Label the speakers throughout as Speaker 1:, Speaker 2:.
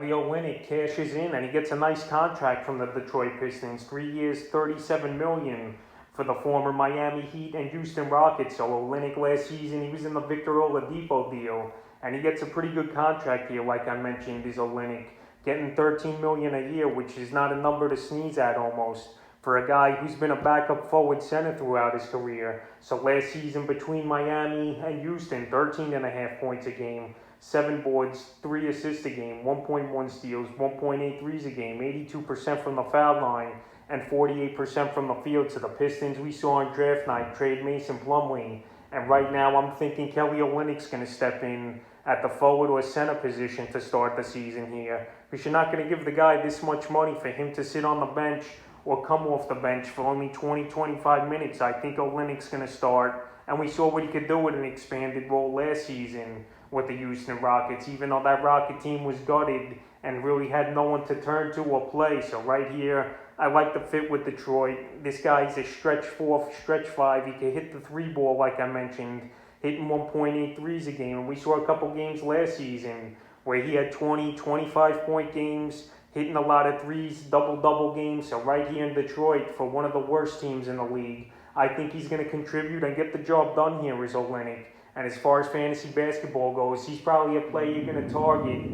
Speaker 1: Kelly Olynk cashes in and he gets a nice contract from the Detroit Pistons. 3 years, $37 million for the former Miami Heat and Houston Rockets. So Olynk last season, he was in the Victor Oladipo deal, and he gets a pretty good contract here, like I mentioned, is Olynk. Getting $13 million a year, which is not a number to sneeze at almost, for a guy who's been a backup forward center throughout his career. So last season between Miami and Houston, 13.5 points a game, 7 boards, 3 assists a game, 1.1 steals, 1.8 threes a game, 82% from the foul line, and 48% from the field. To the Pistons we saw on draft night trade Mason Plumlee, and right now I'm thinking Kelly Olynyk's going to step in at the forward or center position to start the season here, because you're not going to give the guy this much money for him to sit on the bench or come off the bench for only 20-25 minutes. I think Olynyk's going to start, and we saw what he could do with an expanded role last season with the Houston Rockets, even though that Rocket team was gutted and really had no one to turn to or play. So right here, I like the fit with Detroit. This guy's a stretch 4, stretch 5. He can hit the 3 ball, like I mentioned, hitting 1.8 threes a game. And we saw a couple games last season where he had 20, 25-point games, hitting a lot of threes, double-double games. So right here in Detroit, for one of the worst teams in the league, I think he's going to contribute and get the job done here as Olynk. And as far as fantasy basketball goes, he's probably a player you're going to target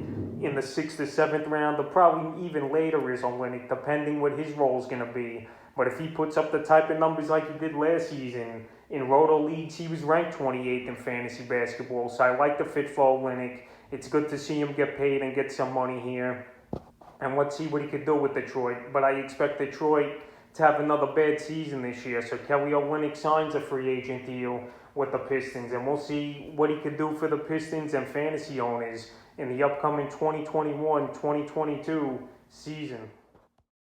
Speaker 1: in the 6th or 7th round, or probably even later is Olynk, depending what his role is going to be. But if he puts up the type of numbers like he did last season, in Roto leagues, he was ranked 28th in fantasy basketball. So I like the fit for Olynk. It's good to see him get paid and get some money here. And let's see what he could do with Detroit. But I expect Detroit to have another bad season this year. So Kelly Olynk signs a free agent deal with the Pistons, and we'll see what he could do for the Pistons and fantasy owners in the upcoming 2021-2022 season.